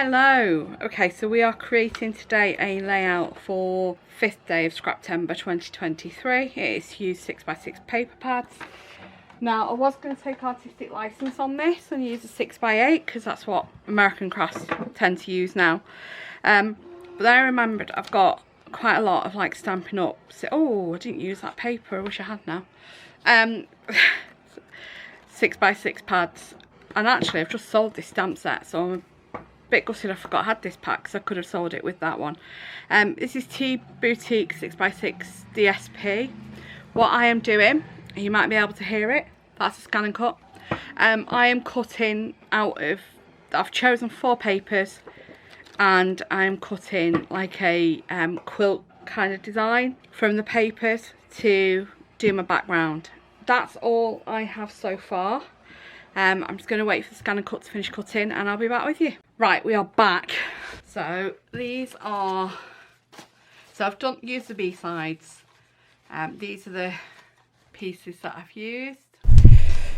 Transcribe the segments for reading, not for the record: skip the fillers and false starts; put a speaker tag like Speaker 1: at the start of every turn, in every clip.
Speaker 1: Hello. Okay, so we are creating today a layout for 5th day of Scraptember 2023. It is to use 6x6 paper pads. Now I was going to take artistic license on this and use a 6x8 because that's what American crafts tend to use now. But then I remembered I've got quite a lot of like Stampin' Up. So, oh, I didn't use that paper. I wish I had now. 6x6 pads. And actually I've just sold this stamp set, so I'm a bit gutted I forgot I had this pack because I could have sold it with that one. This is T Boutique 6x6 DSP. What I am doing, you might be able to hear it, that's a scan and cut. I am cutting out of, I've chosen 4 papers and I'm cutting like a quilt kind of design from the papers to do my background. That's all I have so far. I'm just going to wait for the scan and cut to finish cutting and I'll be back with you. Right, we are back. So these are, I've used the B-sides. These are the pieces that I've used.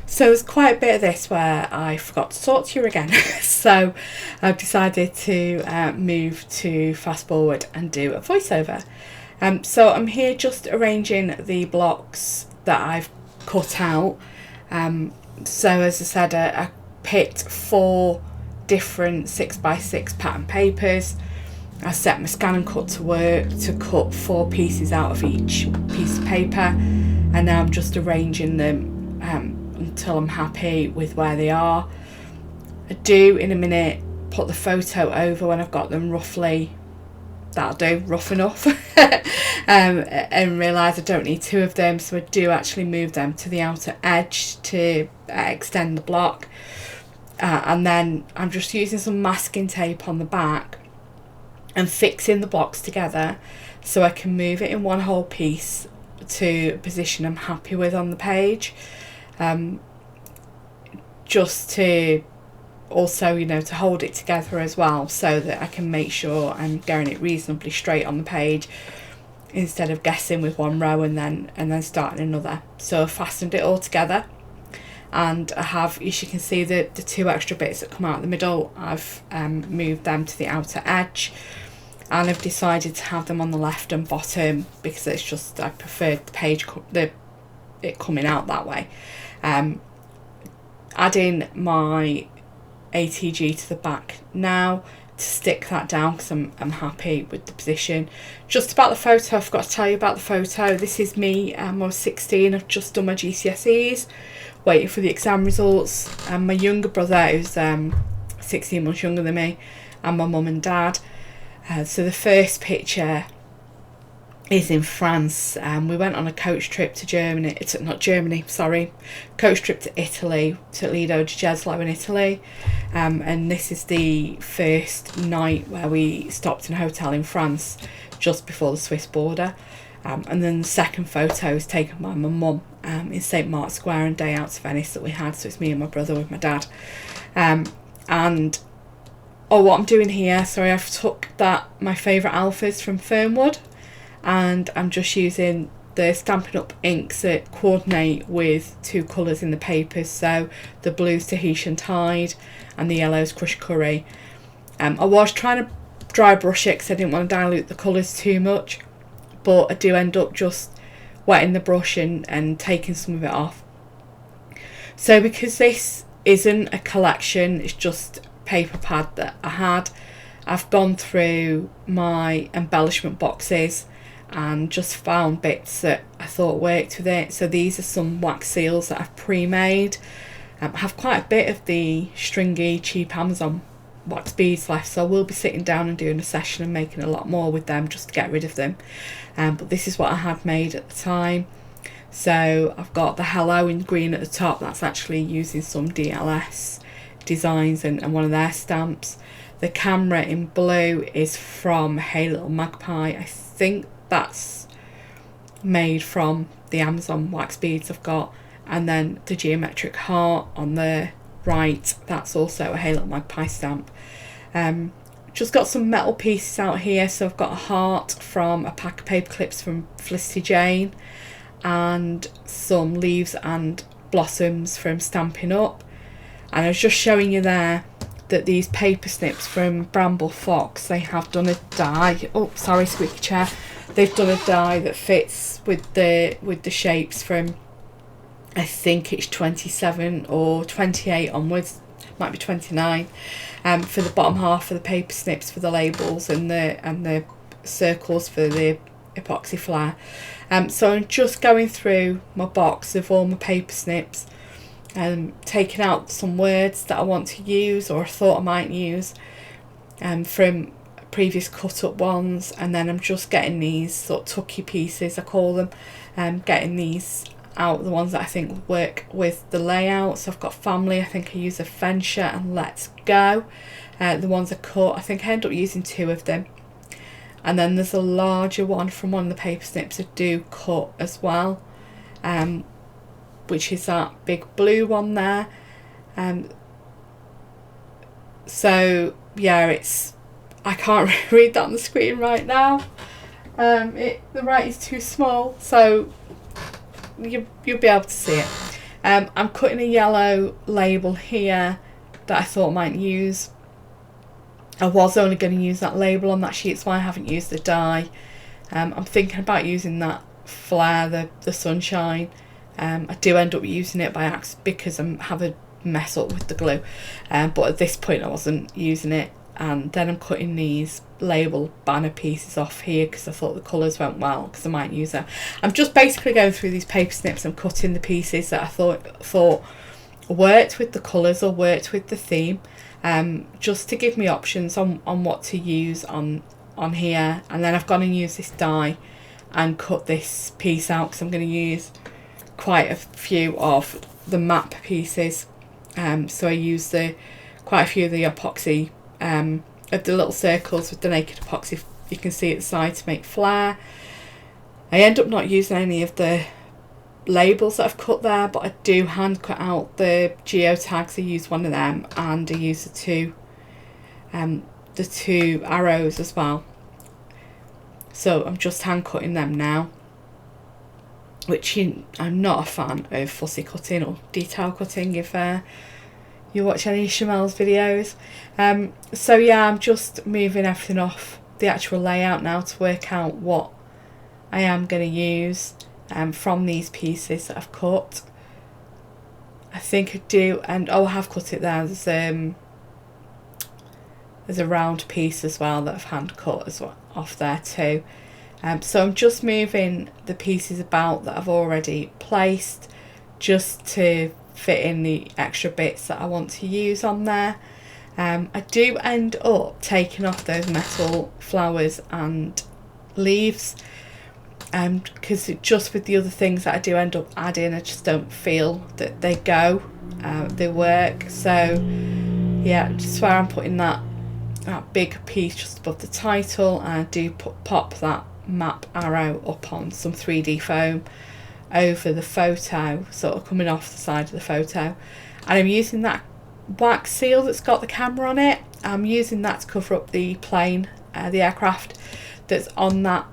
Speaker 1: So there's quite a bit of this where I forgot to talk to you again. So I've decided to move to fast forward and do a voiceover. So I'm here just arranging the blocks that I've cut out. So as I said, I picked 4 different 6x6 pattern papers. I set my scan and cut to work to cut 4 pieces out of each piece of paper, and now I'm just arranging them until I'm happy with where they are. I do in a minute put the photo over when I've got them roughly, that'll do, rough enough, and realise I don't need 2 of them, so I do actually move them to the outer edge to extend the block. And then I'm just using some masking tape on the back and fixing the blocks together so I can move it in one whole piece to a position I'm happy with on the page, just to also, you know, to hold it together as well so that I can make sure I'm getting it reasonably straight on the page instead of guessing with one row and then starting another. So I've fastened it all together, and I have, as you can see, the 2 extra bits that come out the middle, I've moved them to the outer edge, and I've decided to have them on the left and bottom because it's just, I preferred the page, it coming out that way. Adding my ATG to the back now to stick that down because I'm happy with the position. Just about the photo, I forgot to tell you about the photo. This is me, I was 16, I've just done my GCSEs, waiting for the exam results, and my younger brother, who's 16 months younger than me, and my mum and dad. So the first picture is in France. We went on a coach trip to Germany, coach trip to Italy, to Lido di Jesolo in Italy, and this is the first night where we stopped in a hotel in France just before the Swiss border, and then the second photo is taken by my mum in St Mark's Square on day out to Venice that we had, so it's me and my brother with my dad. What I'm doing here, sorry, I've took my favourite alphas from Fernwood, and I'm just using the Stampin' Up inks that coordinate with 2 colours in the papers, so the blue's Tahitian Tide and the yellow's Crush Curry. I was trying to dry brush it because I didn't want to dilute the colours too much, but I do end up just wetting the brush and taking some of it off. So because this isn't a collection, it's just paper pad that I had, I've gone through my embellishment boxes and just found bits that I thought worked with it. So these are some wax seals that I've pre-made. I have quite a bit of the stringy cheap Amazon wax beads left, so I will be sitting down and doing a session and making a lot more with them just to get rid of them, but this is what I had made at the time. So I've got the hello in green at the top, that's actually using some DLS designs and one of their stamps. The camera in blue is from Hey Little Magpie. I think that's made from the Amazon wax beads I've got, and then the geometric heart on the right, that's also a Hey Little Magpie stamp. Just got some metal pieces out here, so I've got a heart from a pack of paper clips from Felicity Jane, and some leaves and blossoms from Stampin' Up. And I was just showing you there that these paper snips from Bramble Fox, they have done a die. Oh, sorry, squeaky chair. They've done a die that fits with the shapes from, I think it's 27 or 28 onwards, might be 29, for the bottom half of the paper snips for the labels and the circles for the epoxy flare. So I'm just going through my box of all my paper snips and taking out some words that I want to use or I thought I might use from previous cut up ones, and then I'm just getting these sort of tucky pieces, I call them, getting these out, the ones that I think work with the layout. So I've got Family, I think I use Adventure and Let's Go. The ones I cut, I think I end up using 2 of them, and then there's a larger one from one of the paper snips I do cut as well, which is that big blue one there. So yeah, it's, I can't read that on the screen right now. The writing's too small, so you'll be able to see it. I'm cutting a yellow label here that I thought I might use. I was only going to use that label on that sheet, so I haven't used the die. I'm thinking about using that flare, the sunshine. I do end up using it by accident because I have a mess up with the glue, but at this point I wasn't using it. And then I'm cutting these label banner pieces off here because I thought the colours went well, because I might use them. I'm just basically going through these paper snips and cutting the pieces that I thought worked with the colours or worked with the theme, just to give me options on what to use on here. And then I've gone and used this die and cut this piece out because I'm going to use quite a few of the map pieces. So I used quite a few of the epoxy of the little circles with the naked epoxy you can see at the side to make flare. I end up not using any of the labels that I've cut there, but I do hand cut out the geotags. I use one of them, and I use the two arrows as well. So I'm just hand cutting them now, which I'm not a fan of fussy cutting or detail cutting if you watch any of Shamel's videos. So yeah, I'm just moving everything off the actual layout now to work out what I am going to use from these pieces that I've cut. I think I do, and I have cut it there. There's a round piece as well that I've hand cut as well off there too. So I'm just moving the pieces about that I've already placed just to fit in the extra bits that I want to use on there. I do end up taking off those metal flowers and leaves, because just with the other things that I do end up adding, I just don't feel that they go, they work. So yeah, just where I'm putting that big piece just above the title, and I do pop that map arrow up on some 3D foam over the photo, sort of coming off the side of the photo, and I'm using that wax seal that's got the camera on it. I'm using that to cover up the plane, the aircraft that's on that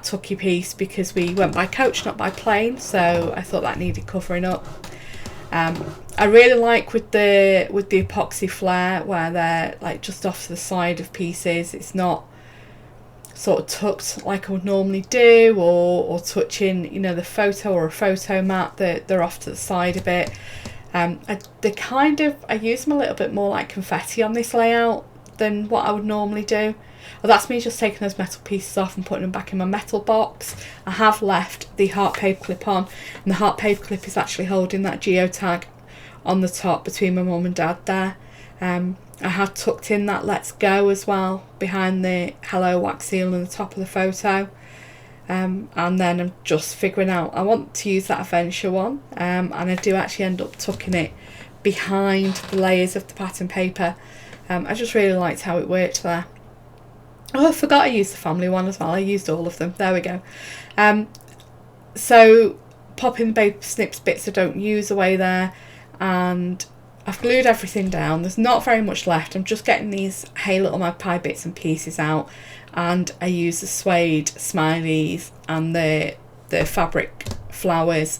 Speaker 1: tucky piece, because we went by coach, not by plane, so I thought that needed covering up. I really like with the epoxy flare where they're like just off to the side of pieces. It's not sort of tucked like I would normally do, or touching, you know, the photo or a photo mat, they're off to the side a bit. I use them a little bit more like confetti on this layout than what I would normally do. Well, that's me just taking those metal pieces off and putting them back in my metal box. I have left the heart paper clip on, and the heart paper clip is actually holding that geotag on the top between my mum and dad there. I have tucked in that Let's Go as well behind the hello wax seal on the top of the photo. And then I'm just figuring out, I want to use that Adventure one, and I do actually end up tucking it behind the layers of the pattern paper. I just really liked how it worked there. Oh, I forgot I used the Family one as well. I used all of them. There we go. So popping the paper snips bits I don't use away there, and I've glued everything down. There's not very much left. I'm just getting these Hey Little Magpie bits and pieces out, and I use the suede smileys and the fabric flowers.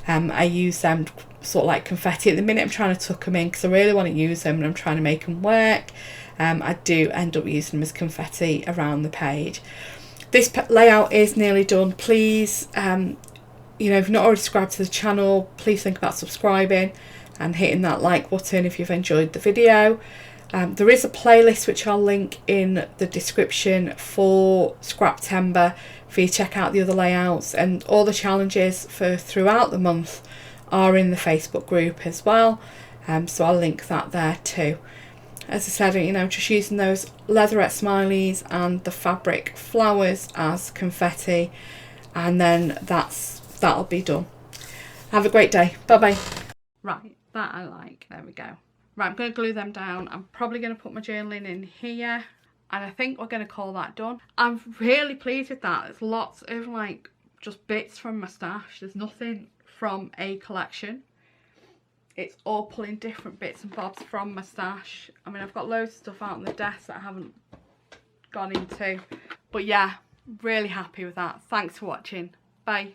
Speaker 1: I use them sort of like confetti. At the minute I'm trying to tuck them in because I really want to use them and I'm trying to make them work. I do end up using them as confetti around the page. This layout is nearly done. Please, you know, if you're not already subscribed to the channel, please think about subscribing and hitting that like button if you've enjoyed the video. There is a playlist which I'll link in the description for Scraptember for you to check out the other layouts, and all the challenges for throughout the month are in the Facebook group as well. So I'll link that there too. As I said, you know, just using those leatherette smileys and the fabric flowers as confetti, and then that'll be done. Have a great day. Bye bye. Right, that I like. There we go. Right, I'm going to glue them down. I'm probably going to put my journaling in here, and I think we're going to call that done. I'm really pleased with that. There's lots of like just bits from my stash. There's nothing from a collection. It's all pulling different bits and bobs from my stash. I mean, I've got loads of stuff out on the desk that I haven't gone into. But yeah, really happy with that. Thanks for watching. Bye.